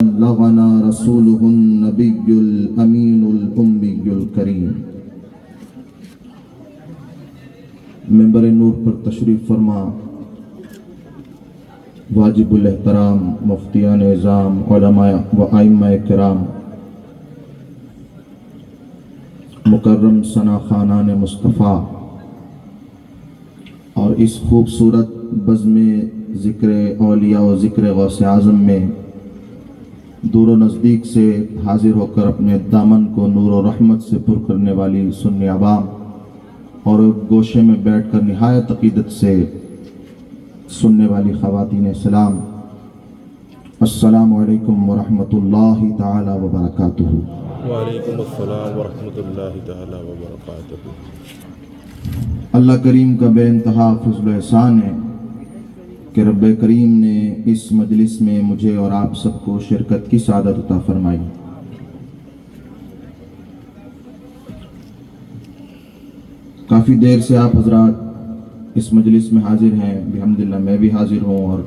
بلغنا رسوله النبي الأمين الأمي الكريم۔ منبر نور پر تشریف فرما واجب الاحترام مفتیان اعظام علماء و ائمہ کرام، مکرم ثنا خانان مصطفیٰ، اور اس خوبصورت بزم ذکر اولیاء و ذکر غوث اعظم میں دور و نزدیک سے حاضر ہو کر اپنے دامن کو نور و رحمت سے پر کرنے والی سنی عوام، اور گوشے میں بیٹھ کر نہایت عقیدت سے سننے والی خواتین اسلام، السلام علیکم ورحمۃ اللہ تعالی وبرکاتہ۔ وعلیکم السلام ورحمۃ اللہ تعالی وبرکاتہ۔ اللہ کریم کا بے انتہا فضل و احسان ہے کہ رب کریم نے اس مجلس میں مجھے اور آپ سب کو شرکت کی سعادت عطا فرمائی۔ کافی دیر سے آپ حضرات اس مجلس میں حاضر ہیں، الحمدللہ میں بھی حاضر ہوں، اور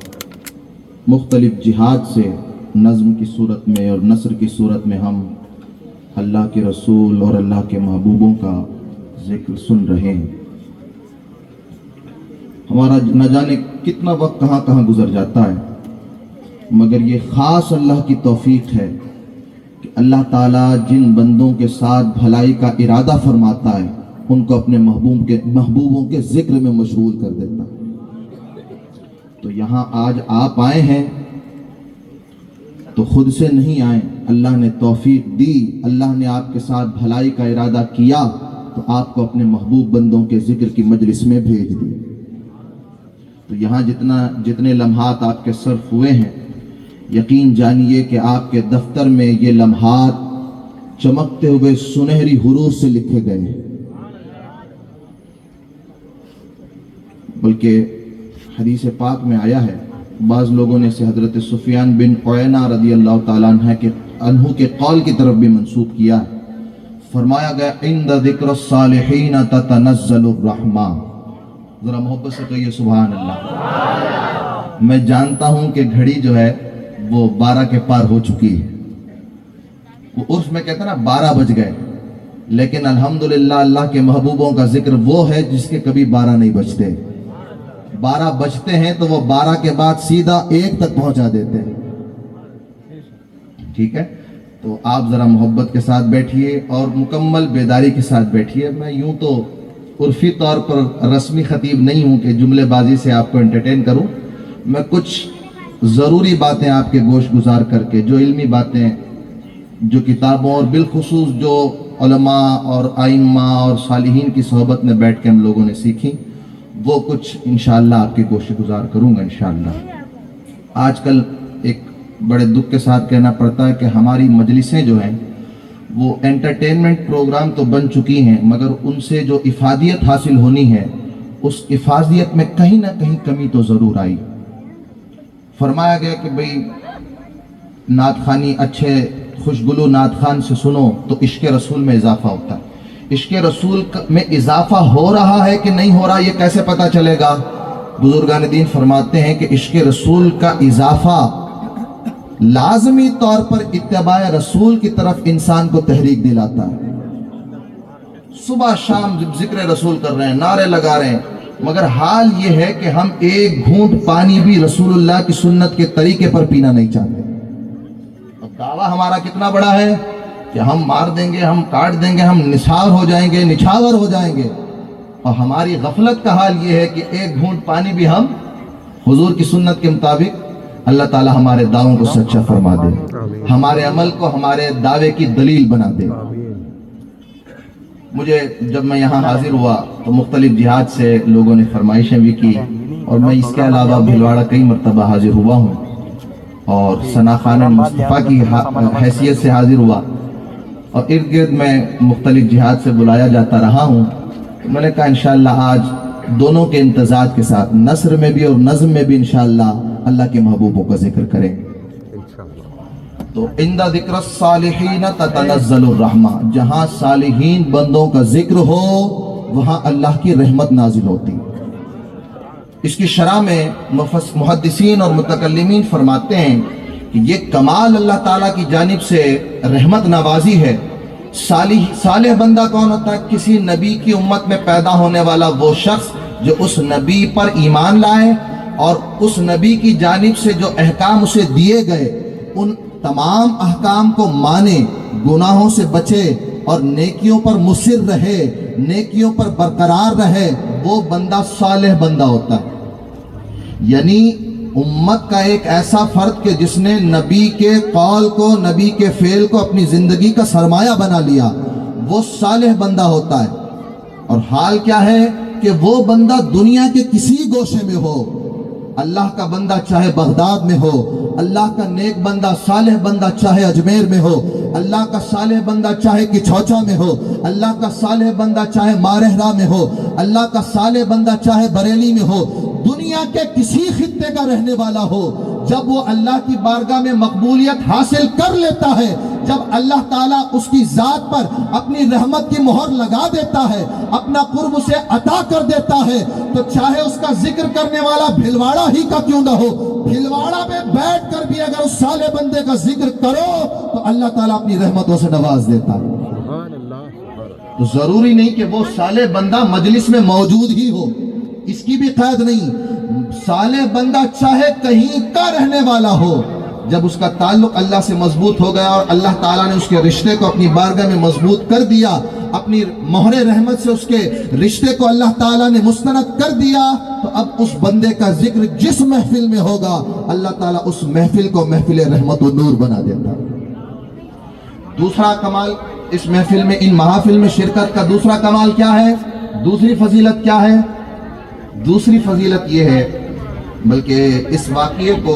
مختلف جہاد سے نظم کی صورت میں اور نثر کی صورت میں ہم اللہ کے رسول اور اللہ کے محبوبوں کا ذکر سن رہے ہیں۔ ہمارا نہ جانے کتنا وقت کہاں کہاں گزر جاتا ہے، مگر یہ خاص اللہ کی توفیق ہے کہ اللہ تعالیٰ جن بندوں کے ساتھ بھلائی کا ارادہ فرماتا ہے ان کو اپنے محبوبوں کے ذکر میں مشغول کر دیتا ہے۔ تو یہاں آج آپ آئے ہیں تو خود سے نہیں آئے، اللہ نے توفیق دی، اللہ نے آپ کے ساتھ بھلائی کا ارادہ کیا تو آپ کو اپنے محبوب بندوں کے ذکر کی مجلس میں بھیج دی۔ تو یہاں جتنے لمحات آپ کے صرف ہوئے ہیں، یقین جانیے کہ آپ کے دفتر میں یہ لمحات چمکتے ہوئے سنہری حروف سے لکھے گئے ہیں۔ بلکہ حدیث پاک میں آیا ہے، بعض لوگوں نے اسے حضرت سفیان بن عیینہ رضی اللہ تعالیٰ عنہ کے قول کی طرف بھی منسوب کیا ہے۔ فرمایا گیا عند ذکر الصالحین تتنزل الرحمہ۔ ذرا محبت سے کہیے سبحان اللہ۔ میں جانتا ہوں کہ گھڑی جو ہے وہ 12 کے پار ہو چکی ہے، وہ عرف میں کہتے ہیں نا 12 بج گئے، لیکن الحمدللہ اللہ کے محبوبوں کا ذکر وہ ہے جس کے کبھی 12 نہیں بجتے۔ 12 بجتے ہیں تو وہ 12 کے بعد سیدھا 1 تک پہنچا دیتے ہیں۔ ٹھیک ہے، تو آپ ذرا محبت کے ساتھ بیٹھیے اور مکمل بیداری کے ساتھ بیٹھیے۔ میں یوں تو عرفی طور پر رسمی خطیب نہیں ہوں کہ جملے بازی سے آپ کو انٹرٹین کروں، میں کچھ ضروری باتیں آپ کے گوش گزار کر کے، جو علمی باتیں جو کتابوں اور بالخصوص جو علماء اور ائمہ اور صالحین کی صحبت میں بیٹھ کے ہم لوگوں نے سیکھی، وہ کچھ انشاءاللہ آپ کے گوش گزار کروں گا انشاءاللہ۔ آج کل ایک بڑے دکھ کے ساتھ کہنا پڑتا ہے کہ ہماری مجلسیں جو ہیں وہ انٹرٹینمنٹ پروگرام تو بن چکی ہیں، مگر ان سے جو افادیت حاصل ہونی ہے اس افادیت میں کہیں نہ کہیں کمی تو ضرور آئی۔ فرمایا گیا کہ بھئی نعت خوانی اچھے خوشگلو نعت خوان سے سنو تو عشق رسول میں اضافہ ہوتا ہے۔ عشق رسول میں اضافہ ہو رہا ہے کہ نہیں ہو رہا یہ کیسے پتہ چلے گا؟ بزرگان دین فرماتے ہیں کہ عشق رسول کا اضافہ لازمی طور پر اتباع رسول کی طرف انسان کو تحریک دلاتا ہے۔ صبح شام ذکر رسول کر رہے ہیں، نعرے لگا رہے ہیں، مگر حال یہ ہے کہ ہم ایک گھونٹ پانی بھی رسول اللہ کی سنت کے طریقے پر پینا نہیں چاہتے۔ اب دعویٰ ہمارا کتنا بڑا ہے کہ ہم مار دیں گے، ہم کاٹ دیں گے، ہم نثار ہو جائیں گے، نچھاور ہو جائیں گے، اور ہماری غفلت کا حال یہ ہے کہ ایک گھونٹ پانی بھی ہم حضور کی سنت کے مطابق۔ اللہ تعالی ہمارے دعووں کو سچا فرما دے، ہمارے عمل کو ہمارے دعوے کی دلیل بنا دے۔ مجھے جب میں یہاں حاضر ہوا تو مختلف جہاد سے لوگوں نے فرمائشیں بھی کی، اور میں اس کے علاوہ بھلواڑہ کئی مرتبہ حاضر ہوا ہوں اور ثنا خانان مصطفیٰ کی حیثیت سے حاضر ہوا، اور ارد گرد میں مختلف جہاد سے بلایا جاتا رہا ہوں۔ میں نے کہا انشاءاللہ آج دونوں کے امتزاج کے ساتھ نثر میں بھی اور نظم میں بھی انشاءاللہ اللہ کے محبوبوں کا ذکر کریں۔ تو عند ذکر الصالحین تتنزل الرحمہ، جہاں صالحین بندوں کا ذکر ہو وہاں اللہ کی رحمت نازل ہوتی۔ اس کی شرح میں محدثین اور متکلمین فرماتے ہیں کہ یہ کمال اللہ تعالیٰ کی جانب سے رحمت نوازی ہے۔ صالح بندہ کون ہوتا ہے؟ کسی نبی کی امت میں پیدا ہونے والا وہ شخص جو اس نبی پر ایمان لائے اور اس نبی کی جانب سے جو احکام اسے دیے گئے ان تمام احکام کو مانے، گناہوں سے بچے اور نیکیوں پر مصر رہے، نیکیوں پر برقرار رہے، وہ بندہ صالح بندہ ہوتا ہے۔ یعنی امت کا ایک ایسا فرد کہ جس نے نبی کے قول کو، نبی کے فعل کو اپنی زندگی کا سرمایہ بنا لیا، وہ صالح بندہ ہوتا ہے۔ اور حال کیا ہے کہ وہ بندہ دنیا کے کسی گوشے میں ہو، اللہ کا بندہ چاہے بغداد میں ہو، اللہ کا نیک بندہ صالح بندہ چاہے اجمیر میں ہو، اللہ کا صالح بندہ چاہے کچھوچا میں ہو، اللہ کا صالح بندہ چاہے مارہرا میں ہو، اللہ کا صالح بندہ چاہے بریلی میں ہو، دنیا کے کسی خطے کا رہنے والا ہو، جب وہ اللہ کی بارگاہ میں مقبولیت حاصل کر لیتا ہے، جب اللہ تعالیٰ اس کی ذات پر اپنی رحمت کی مہر لگا دیتا ہے، اپنا قرب اسے عطا کر دیتا ہے، تو چاہے اس کا ذکر کرنے والا بھلواڑا ہی کا کیوں نہ ہو، بھلواڑا میں بیٹھ کر بھی اگر اس صالح بندے کا ذکر کرو تو اللہ تعالیٰ اپنی رحمتوں سے نواز دیتا ہے۔ سبحان اللہ۔ تو ضروری نہیں کہ وہ صالح بندہ مجلس میں موجود ہی ہو، اس کی بھی قید نہیں۔ صالح بندہ چاہے کہیں کا رہنے والا ہو، جب اس کا تعلق اللہ سے مضبوط ہو گیا اور اللہ تعالیٰ نے اس کے رشتے کو اپنی بارگاہ میں مضبوط کر دیا، اپنی مہر رحمت سے اس کے رشتے کو اللہ تعالیٰ نے مستند کر دیا، تو اب اس بندے کا ذکر جس محفل میں ہوگا اللہ تعالیٰ اس محفل کو محفل رحمت و نور بنا دیتا۔ دوسرا کمال اس محفل میں، ان محافل میں شرکت کا دوسرا کمال کیا ہے؟ دوسری فضیلت کیا ہے؟ دوسری فضیلت یہ ہے، بلکہ اس واقعے کو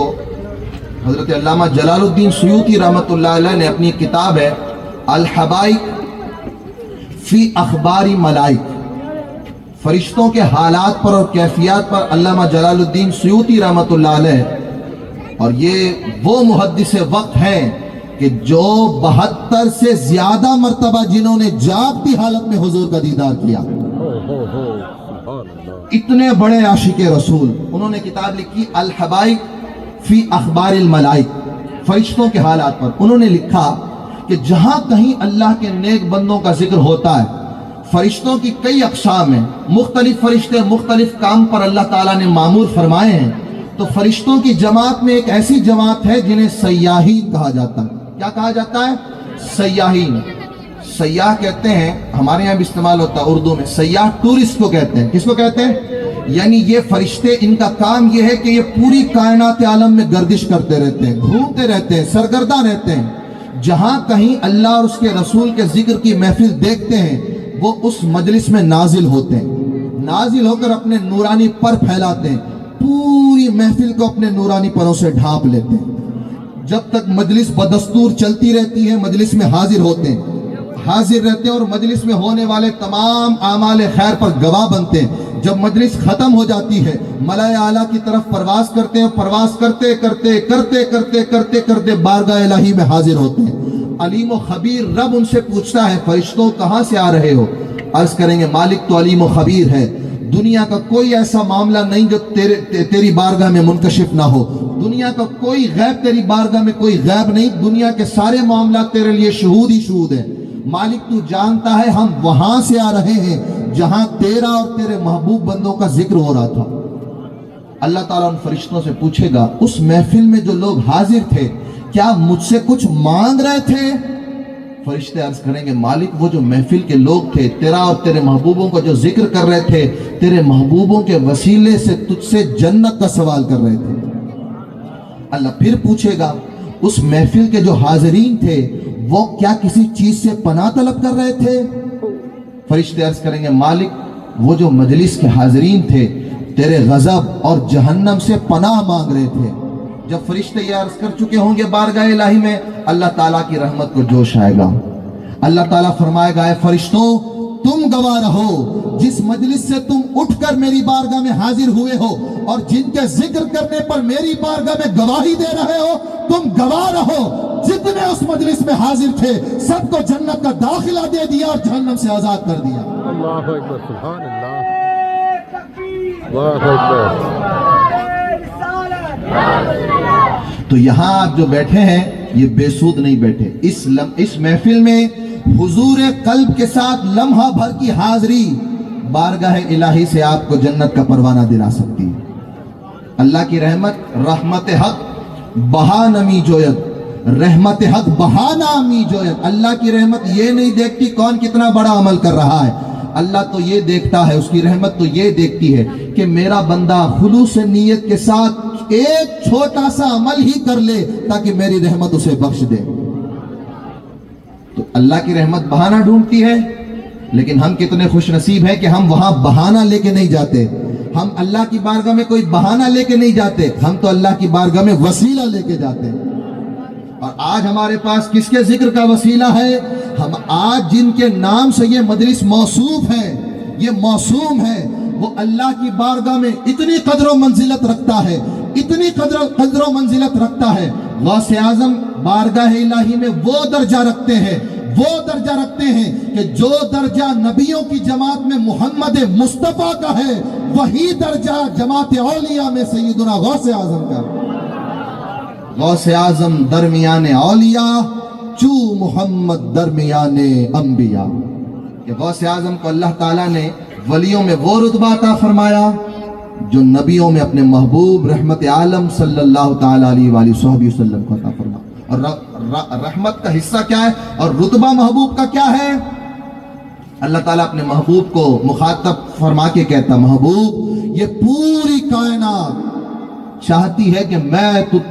حضرت علامہ جلال الدین سیوطی رحمۃ اللہ علیہ نے اپنی کتاب ہے الحبائق فی اخبار ملائک، فرشتوں کے حالات پر اور کیفیات پر علامہ جلال الدین سیوطی رحمۃ اللہ علیہ، اور یہ وہ محدث وقت ہیں کہ جو 72 سے زیادہ مرتبہ جنہوں نے جاگتی حالت میں حضور کا دیدار کیا، اتنے بڑے عاشق رسول، انہوں نے کتاب لکھی الحبائق فی اخبار الملائک، فرشتوں کے حالات پر۔ انہوں نے لکھا کہ جہاں کہیں اللہ کے نیک بندوں کا ذکر ہوتا ہے، فرشتوں کی کئی اقسام ہیں، مختلف فرشتے مختلف کام پر اللہ تعالیٰ نے معمور فرمائے ہیں، تو فرشتوں کی جماعت میں ایک ایسی جماعت ہے جنہیں سیاحین کہا جاتا ہے۔ کیا کہا جاتا ہے؟ سیاحین۔ سیاح کہتے ہیں، ہمارے یہاں بھی استعمال ہوتا ہے اردو میں، سیاح ٹورسٹ کو کہتے ہیں۔ کس کو کہتے ہیں؟ یعنی یہ فرشتے، ان کا کام یہ ہے کہ یہ پوری کائنات عالم میں گردش کرتے رہتے ہیں، گھومتے رہتے ہیں، سرگرداں رہتے ہیں، جہاں کہیں اللہ اور اس کے رسول کے ذکر کی محفل دیکھتے ہیں وہ اس مجلس میں نازل ہوتے ہیں، نازل ہو کر اپنے نورانی پر پھیلاتے ہیں، پوری محفل کو اپنے نورانی پروں سے ڈھانپ لیتے ہیں۔ جب تک مجلس بدستور چلتی رہتی ہے، مجلس میں حاضر ہوتے ہیں، حاضر رہتے ہیں اور مجلس میں ہونے والے تمام اعمال خیر پر گواہ بنتے ہیں۔ جب مجلس ختم ہو جاتی ہے، ملائے اعلیٰ کی طرف پرواز کرتے ہیں، پرواز کرتے کرتے کرتے کرتے کرتے کرتے بارگاہ الہی میں حاضر ہوتے ہیں۔ علیم و خبیر رب ان سے پوچھتا ہے، فرشتوں کہاں سے آ رہے ہو؟ عرض کریں گے مالک تو علیم و خبیر ہے، دنیا کا کوئی ایسا معاملہ نہیں جو تیری بارگاہ میں منکشف نہ ہو، دنیا کا کوئی غیب تیری بارگاہ میں کوئی غیب نہیں، دنیا کے سارے معاملات تیرے لیے شہود ہی شہود ہیں۔ مالک تو جانتا ہے ہم وہاں سے آ رہے ہیں جہاں تیرا اور تیرے محبوب بندوں کا ذکر ہو رہا تھا۔ اللہ تعالیٰ ان فرشتوں سے پوچھے گا، اس محفل میں جو لوگ حاضر تھے کیا مجھ سے کچھ مانگ رہے تھے؟ فرشتے عرض کریں گے مالک وہ جو محفل کے لوگ تھے، تیرا اور تیرے محبوبوں کا جو ذکر کر رہے تھے، تیرے محبوبوں کے وسیلے سے تجھ سے جنت کا سوال کر رہے تھے۔ اللہ پھر پوچھے گا، اس محفل کے جو حاضرین تھے وہ کیا کسی چیز سے پناہ طلب کر رہے تھے؟ فرشتے عرض کریں گے مالک وہ جو مجلس کے حاضرین تھے تیرے غضب اور جہنم سے پناہ مانگ رہے تھے۔ جب فرشتے یہ عرض کر چکے ہوں گے بارگاہ الہی میں، اللہ تعالیٰ کی رحمت کو جوش آئے گا۔ اللہ تعالیٰ فرمائے گا، اے فرشتوں تم گواہ رہو، جس مجلس سے تم اٹھ کر میری بارگاہ میں حاضر ہوئے ہو اور جن کے ذکر کرنے پر میری بارگاہ میں گواہی دے رہے ہو، تم گواہ رہو، جتنے اس مجلس میں حاضر تھے سب کو جنت کا داخلہ دے دیا اور جہنم سے آزاد کر دیا۔ اللہ اکبر، سبحان اللہ، اللہ اکبر۔ تو یہاں آپ جو بیٹھے ہیں یہ بے سود نہیں بیٹھے. اس محفل میں حضور قلب کے ساتھ لمحہ بھر کی حاضری بارگاہ الہی سے آپ کو جنت کا پروانہ دلا سکتی ہے. اللہ کی رحمت حق بہانمی جویت، رحمت حق بہانامی جویت. اللہ کی رحمت یہ نہیں دیکھتی کون کتنا بڑا عمل کر رہا ہے، اللہ تو یہ دیکھتا ہے، اس کی رحمت تو یہ دیکھتی ہے کہ میرا بندہ خلوص نیت کے ساتھ ایک چھوٹا سا عمل ہی کر لے تاکہ میری رحمت اسے بخش دے. تو اللہ کی رحمت بہانہ ڈھونڈتی ہے، لیکن ہم کتنے خوش نصیب ہیں کہ ہم وہاں بہانہ لے کے نہیں جاتے. ہم اللہ کی بارگاہ میں کوئی بہانہ لے کے نہیں جاتے، ہم تو اللہ کی بارگاہ میں وسیلہ لے کے جاتے ہیں. اور آج ہمارے پاس کس کے ذکر کا وسیلہ ہے؟ ہم آج جن کے نام سے یہ مجلس موصوف ہے، یہ موسوم ہے، وہ اللہ کی بارگاہ میں اتنی قدر و منزلت رکھتا ہے، اتنی قدر و منزلت رکھتا ہے. غوث اعظم بارگاہ الہی میں وہ درجہ رکھتے ہیں کہ جو درجہ نبیوں کی جماعت میں محمد مصطفیٰ کا ہے، وہی درجہ جماعت اولیاء میں سیدنا غوث اعظم کا. غوث اعظم درمیان اولیاء، چو محمد درمیان انبیاء. کہ غوث اعظم کو اللہ تعالیٰ نے ولیوں میں وہ رتبہ عطا فرمایا جو نبیوں میں اپنے محبوب رحمت عالم صلی اللہ تعالیٰ علیہ وآلہ وسلم کو عطا فرمایا. اور رحمت کا حصہ کیا ہے اور رتبہ محبوب کا کیا ہے؟ اللہ تعالیٰ اپنے محبوب کو مخاطب فرما کے کہتا، محبوب یہ پوری کائنات چاہتی ہے کہ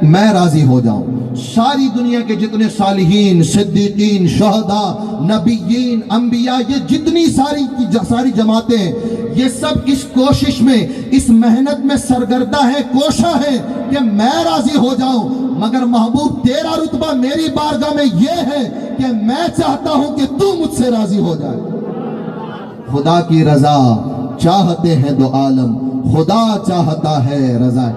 میں راضی ہو جاؤں. ساری دنیا کے جتنے صالحین، صدیقین، شہداء، نبیین، انبیاء، یہ جتنی ساری جماعتیں ہیں، یہ سب اس کوشش میں، اس محنت میں سرگردہ ہے، کوشاں ہے کہ میں راضی ہو جاؤں. مگر محبوب تیرا رتبہ میری بارگاہ میں یہ ہے کہ میں چاہتا ہوں کہ تو مجھ سے راضی ہو جائے. خدا کی رضا چاہتے ہیں دو عالم، خدا چاہتا ہے رضا.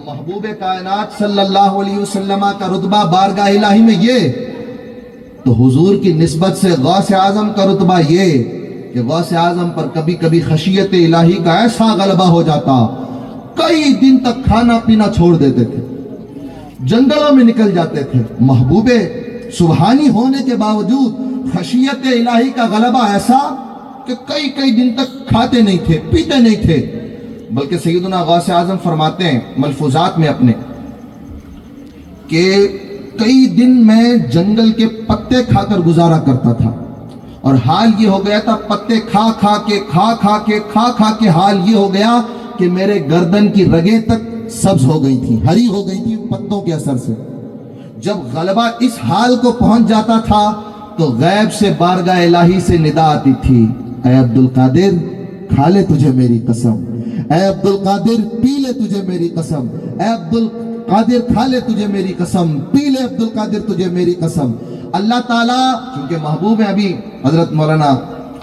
محبوب کائنات صلی اللہ علیہ وسلم کا رتبہ بارگاہ الہی میں یہ، تو حضور کی نسبت سے غوث اعظم کا رتبہ یہ کہ غوث اعظم پر کبھی کبھی خشیت الہی کا ایسا غلبہ ہو جاتا، کئی دن تک کھانا پینا چھوڑ دیتے تھے، جنگلوں میں نکل جاتے تھے. محبوب سبحانی ہونے کے باوجود خشیت الہی کا غلبہ ایسا کہ کئی دن تک کھاتے نہیں تھے، پیتے نہیں تھے. بلکہ سیدنا غوث اعظم فرماتے ہیں ملفوظات میں اپنے کہ کئی دن میں جنگل کے پتے کھا کر گزارا کرتا تھا، اور حال یہ ہو گیا تھا، پتے کھا کھا کے حال یہ ہو گیا کہ میرے گردن کی رگیں تک سبز ہو گئی تھی، ہری ہو گئی تھی پتوں کے اثر سے. جب غلبہ اس حال کو پہنچ جاتا تھا تو غیب سے بارگاہ الہی سے ندا آتی تھی، اے عبد القادر کھا لے تجھے میری قسم، اے عبد القادر پی لے تجھے میری قسم، اے عبد القادر کھا لے تجھے میری قسم، پی لے عبد القادر تجھے میری قسم. اللہ تعالیٰ چونکہ محبوب ہیں، ابھی حضرت مولانا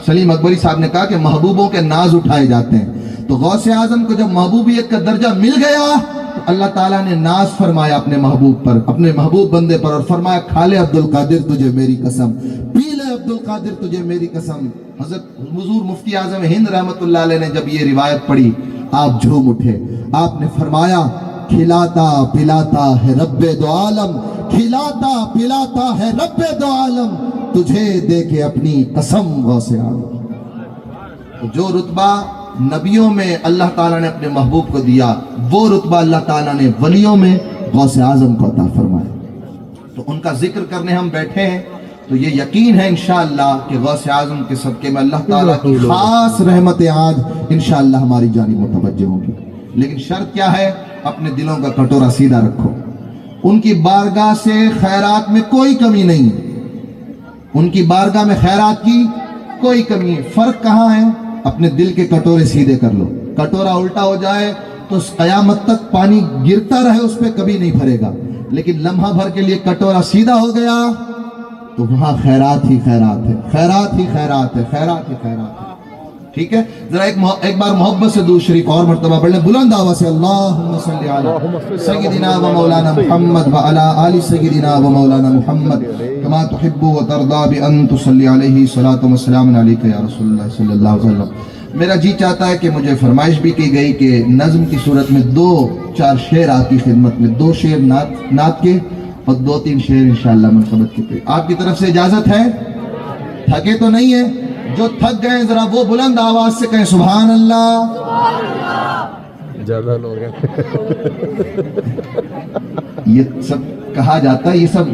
سلیم اکبری صاحب نے کہا کہ محبوبوں کے ناز اٹھائے جاتے ہیں، تو غوث اعظم کو جب محبوبیت کا درجہ مل گیا تو اللہ تعالیٰ نے ناز فرمایا اپنے محبوب پر، اپنے محبوب بندے پر، اور فرمایا کھا لے عبد القادر تجھے میری قسم، پی لے عبد القادر تجھے میری قسم. حضرت حضور مفتی اعظم ہند رحمت اللہ علیہ نے جب یہ روایت پڑھی آپ جھوم اٹھے. آپ نے فرمایا کھلاتا پلاتا ہے رب دو عالم، کھلاتا پلاتا ہے رب دو عالم، تجھے دے کے اپنی قسم غوث اعظم. جو رتبہ نبیوں میں اللہ تعالیٰ نے اپنے محبوب کو دیا، وہ رتبہ اللہ تعالیٰ نے ولیوں میں غوث اعظم کو عطا فرمایا. تو ان کا ذکر کرنے ہم بیٹھے ہیں تو یہ یقین ہے انشاءاللہ کہ غوث اعظم کے صدقے میں اللہ تعالیٰ کی خاص رحمت آج انشاءاللہ ہماری جانب متوجہ ہوگی. لیکن شرط کیا ہے؟ اپنے دلوں کا کٹورا سیدھا رکھو. ان کی بارگاہ سے خیرات میں کوئی کمی نہیں، ان کی بارگاہ میں خیرات کی کوئی کمی ہے. فرق کہاں ہے؟ اپنے دل کے کٹورے سیدھے کر لو. کٹورا الٹا ہو جائے تو قیامت تک پانی گرتا رہے، اس پہ کبھی نہیں بھرے گا. لیکن لمحہ بھر کے لیے کٹورا سیدھا ہو گیا تو وہاں خیرات ہی خیرات ہے، خیرات ہی خیرات ہے، خیرات ہی خیرات ہے. ٹھیک ہے، ذرا ایک بار محبت سے درود شریف اور مرتبہ پڑھ لیں بلند آواز سے. اللہم صلی علی سیدنا و مولانا محمد و علی آل سیدنا و مولانا محمد کما تحب و ترضى بأن تصلی علیہ صلاۃ و سلام علیک یا رسول اللہ صلی اللہ علیہ وسلم. میرا جی چاہتا ہے کہ مجھے فرمائش بھی کی گئی کہ نظم کی صورت میں 2-4 شعر آپ کی خدمت میں، 2 شعر نعت کے اور 2-3 شعر انشاءاللہ منقبت کے پہ آپ کی طرف سے اجازت ہے؟ تھکے تو نہیں ہے؟ جو تھک گئے ذرا وہ بلند آواز سے کہیں سبحان اللہ۔ زیادہ لوگ ہیں۔ یہ سب کہا جاتا ہے، یہ سب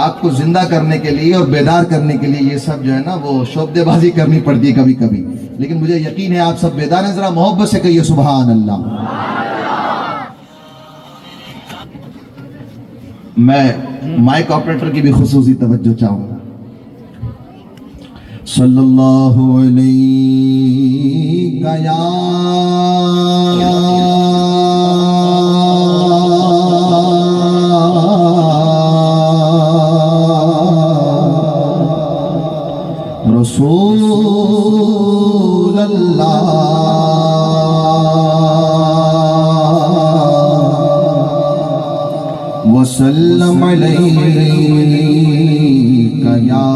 آپ کو زندہ کرنے کے لیے اور بیدار کرنے کے لیے یہ سب جو ہے نا وہ شعبدے بازی کرنی پڑتی ہے کبھی کبھی، لیکن مجھے یقین ہے آپ سب بیدار ہیں، ذرا محبت سے کہیے سبحان اللہ۔ میں مائک آپریٹر کی بھی خصوصی توجہ چاہوں گا۔ صلی اللہ علیہ یا رسول اللہ وسلم علیک یا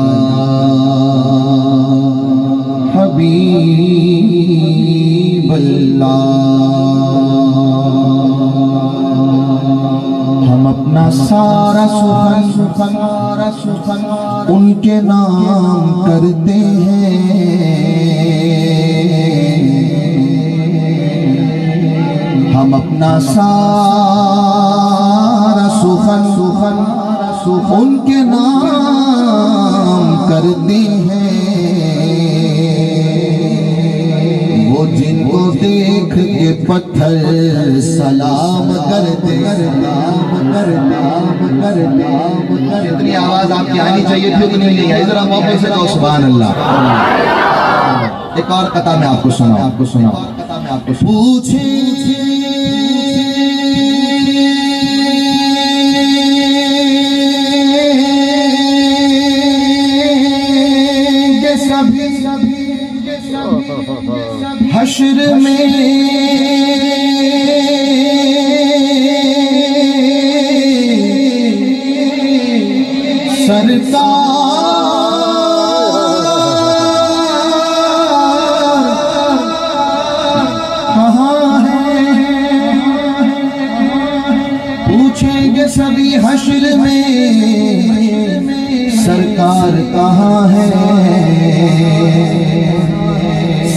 حبیب اللہ۔ ہم اپنا سارا سخن ان کے نام کرتے ہیں، ہم اپنا سارا سخن ان کے نام کرتے ہیں، وہ جن کو دیکھ کے پتھر سلام کرتے۔ اتنی آواز آپ کی آنی چاہیے تھی، اتنی نہیں آئی، ذرا موقع سے کہو سبحان اللہ۔ ایک اور قطعہ میں آپ کو سناؤں۔ پوچھیں گے سبھی حشر میں سرکار کہاں ہے؟ پوچھیں گے سبھی حشر میں سرکار کہاں ہے؟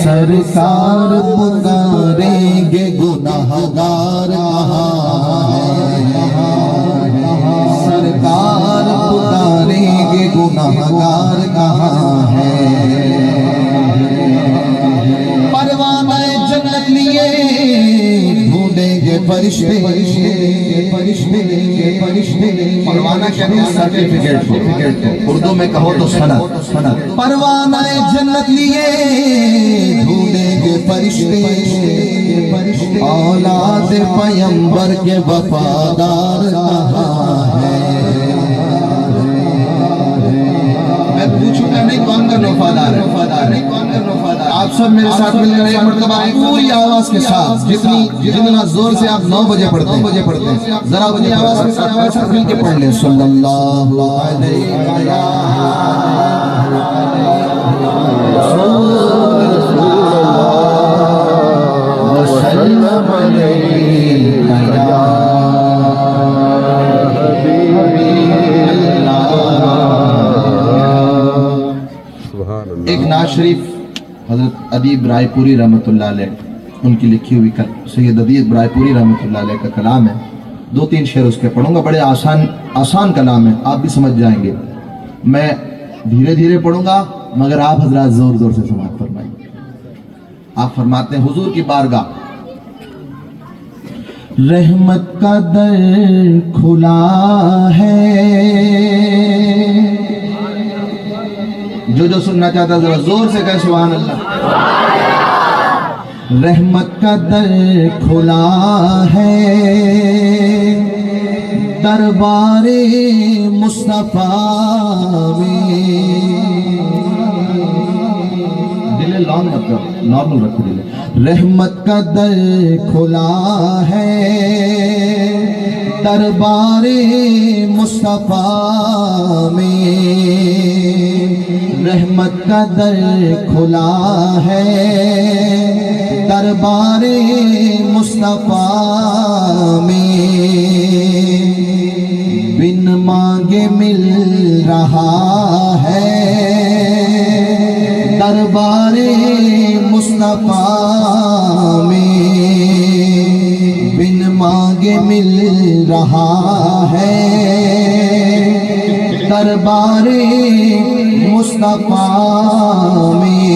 سرکار پکاریں گے گناہگار کہاں ہے؟ سرکار پکاریں گے گناہگار کہاں ہے؟ پروانہ جنت لیے ڈھونڈیں گے فرشتے، پروانہ کہتے ہیں سرٹیفکیٹ کو، اردو میں کہو تو سند۔ پروانہ جنت لیے ڈھونڈیں گے فرشتے، اولاد پیمبر کے وفادار کہاں ہے؟ میں پوچھوں گا نہیں کون کا وفادار ہے؟ آپ سب میرے ساتھ مل کر ایک مرتبہ پوری آواز کے ساتھ، جتنا زور سے آپ 9 بجے پڑھتے ہیں ذرا اپنی آواز کے ساتھ مل کے پڑھ لیں۔ صلی اللہ علیہ وسلم ایک نعت شریف حضرت ادیب رائے پوری رحمۃ اللہ علیہ ان کی لکھی ہوئی سید ادیب رائے پوری رحمۃ اللہ علیہ کا کلام ہے، 2-3 شعر اس کے پڑھوں گا، بڑے آسان کلام ہے، آپ بھی سمجھ جائیں گے۔ میں دھیرے دھیرے پڑھوں گا مگر آپ حضرات زور زور سے سماعت فرمائیں گے۔ آپ فرماتے ہیں حضور کی بارگاہ رحمت کا در کھلا ہے، جو سننا چاہتا ہے ذرا زور سے کہے سبحان اللہ۔ رحمت کا در کھلا ہے، دربار مصطفیٰ میں، دل لانگ مت کرو، نارمل رکھو دل۔ رحمت کا در کھلا ہے، دربار مصطفیٰ میں، رحمت کا در کھلا ہے، دربار مصطفیٰ میں بن مانگے مل رہا ہے دربار مصطفیٰ میں بن مانگے مل رہا ہے دربار مصطفیٰ میں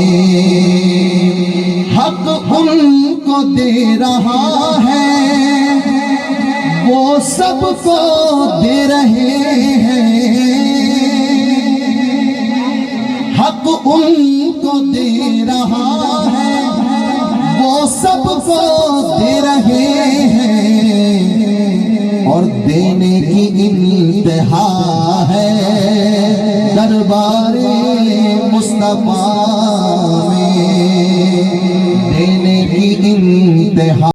حق ان کو دے رہا ہے وہ سب کو دے رہے ہیں حق ان کو دے رہا ہے وہ سب کو دے رہے ہیں اور دینے کی انتہا ہے دربار مصطفیٰ میں دینے کی انتہا